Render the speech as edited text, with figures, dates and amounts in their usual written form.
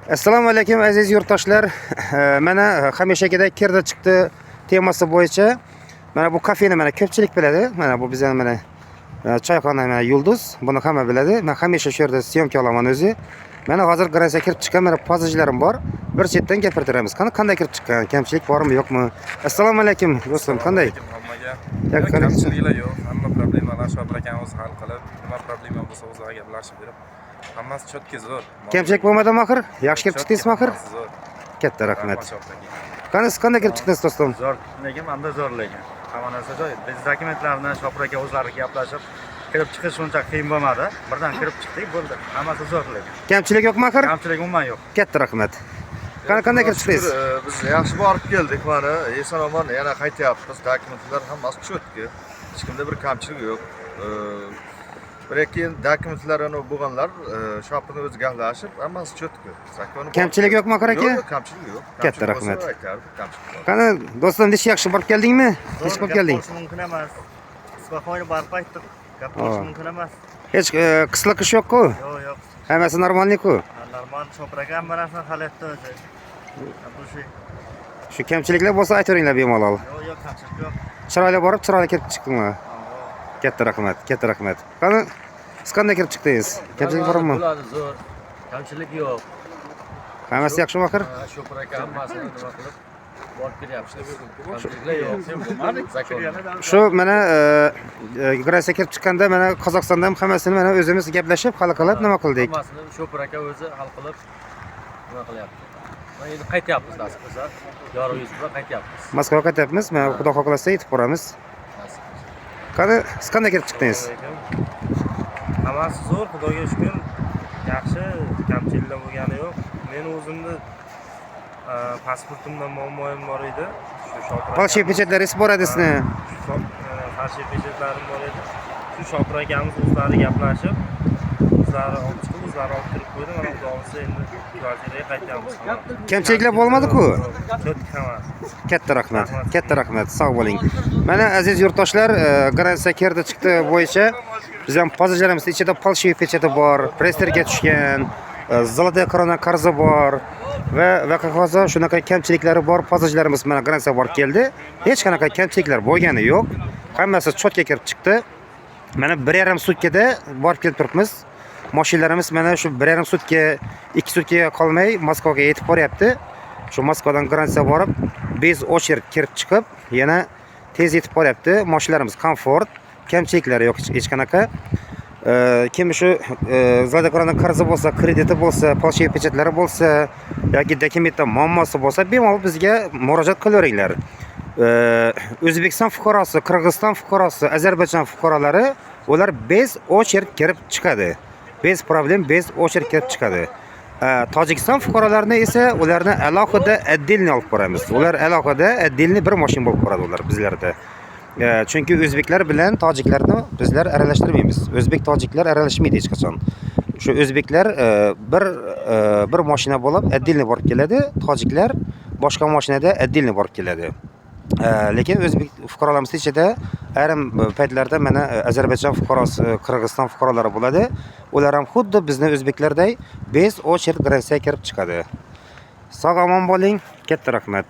Assalomu alaykum aziz yurtdoshlar. Mana hamishagidek kirdi chiqdi temasi bo'yicha mana bu kafeni mana ko'pchilik biladi. Mana bu bizning mana choyxona mana Yulduz. Buni hamma biladi. Men hamisha shu yerda syomka olaman o'zi. Mana hozir gransiya kirib chiqqan mana pozajlarim bor. Bir chetdan gapirtiramiz. Qanday kirib chiqqan? Kamchilik bormi, yo'qmi? Assalomu alaykum do'stim, qanday? Kamchiliklar yo'q. Hamma problemalar shu akamiz hal qilib, nima problema bo'lsa o'zlari gaplashib berib, hammasi chotki zo'r. Kamchilik bo'lmadimi axir? Yaxshi kirib chiqdingizmi axir? Katta rahmat. Qanday kirib chiqdingiz do'stim? Zo'r, lekin menda zo'r lekin. Hamma narsa joy. Biz dokumentlarni Shopir aka o'zlari gaplashib, kirib chiqish shuncha qiyin bo'lmadi. Birdan kirib chiqdik, bo'ldi. Hammasi zo'r lekin. Kamchilik yo'qmi axir? Kamchilik umuman yo'q. Katta rahmat. Qanday kirib chiqdingiz? Biz yaxshi borib keldik mana. Eson-omon yana qaytyapmiz. Dokumentlar hammasi cho'tki. Hech kimda bir kamchilik yo'q. Lekin dokumentlarni bo'lganlar shopini o'zi gaplashib, hammasi cho'tki. Kamchilik yo'qmi axir aka? Yo'q, kamchilik yo'q. Katta rahmat. Kamchilik. Qani do'stim, ish yaxshi borib keldingmi? Ish qilib kelding. Mumkin emas. Isfaxonga borib qaytdik. Gaplashib mumkin emas. Hech qisliqish yo'q-ku? Yo'q, yo'q. Hammasi normallik-ku. Normal Shopir aka hamma narsani hal etdi o'zi. Shu kamchiliklar bo'lsa aytaveringlar bemalol. Yo'q, yo'q, kamchilik yo'q. Chiroyli borib, chiroyli kirib chiqdingmi? Katta rahmat, katta rahmat. Qani siz qanday kirib chiqdingiz? Kamchilik bormi? Bo'ladi, zo'r. Kamchilik yo'q. Hammasi yaxshimi axir? Shopir aka hammasini nima qilib borib kelyapti. Kamchiliklar yo'q. Shu mana gransiya kirib chiqqanda mana Qozog'istonda ham hammasini mana o'zimiz gaplashib, hal qilib nima qildik? Hammasini Shopir aka o'zi hal qilib nima qilyapti. Mana endi qaytyapmiz nasib bo'lsa, yorug' yuz bilan qaytyapmiz. Moskvaga qaytyapmiz. Mana Xudo xohlasa yetib boramiz. Qani siz qanday kirib chiqdingiz? Hammasi zo'r, Xudoga shukr. Yaxshi, kamchiliklar bo'lgani yo'q. Men o'zimni pasportimda muammoim bor edi. Shu Shopir Polsha pechatlaringiz bor edisizmi? Polsha pechatlarim bor edi. Shu Shopir akamiz o'zlari gaplashib, o'zlari olib chiqib, o'zlari olib kirib qo'ydi. Mana Xudo olsa endi kvartiraga qaytyapmiz. Kamchiliklar bo'lmadi-ku? Cho'tki hammasi. Katta rahmat, katta rahmat. Sog' bo'ling. Mana aziz yurtdoshlar, gransiya kirdi chiqdi bo'yicha bizning pozajlarimiz ichida Polsha pechati bor, presterga tushgan, zolotaya korona qarzi bor va hokazo shunaqa kamchiliklari bor pozajlarimiz mana gransiya borib keldi. Hech qanaqa kamchiliklar bo'lgani yo'q. Hammasi chotga kirib chiqdi. Mana 1,5 sutkada borib kelib turibmiz. Mashinalarimiz mana shu 1,5 sutka, 2 sutkaga qolmay Moskvaga yetib boryapti. Shu Moskvadan gransiya borib, bez ochert kirib chiqib, yana tez yetib boryapti. Mashinalarimiz komfort, kamchiliklari yo'q hech qanaqa. Kim shu zolotaya qarzi bo'lsa, krediti bo'lsa, Polsha pechatlari bo'lsa yoki dokumentda muammosi bo'lsa, bemalol bizga murojaat qilaveringlar. O'zbekiston fuqarosi, Qirg'iziston fuqarosi, Ozarbayjon fuqarolari ular bez ochert kirib chiqadi. Bez problem, bez ochert kirib chiqadi. Tojikiston fuqarolarini esa ularni alohida отдельно olib boramiz. Ular alohida отдельно bir mashina bo'lib boradi ular bizlarda. Chunki o'zbeklar bilan tojiklarni bizlar aralashtirmaymiz. O'zbek tojiklar aralashmaydi hech qachon. Shu o'zbeklar bir mashina bo'lib отдельно borib keladi, tojiklar boshqa mashinada отдельно borib keladi. Lekin o'zbek fuqarolarimiz ichida ayrim paytlarda mana Ozarbayjon fuqarosi, Qirg'iziston fuqarolari bo'ladi. Ular ham xuddi bizning o'zbeklarday bez ochert gransiya kirib chiqadi. Sog' omon bo'ling. Katta rahmat.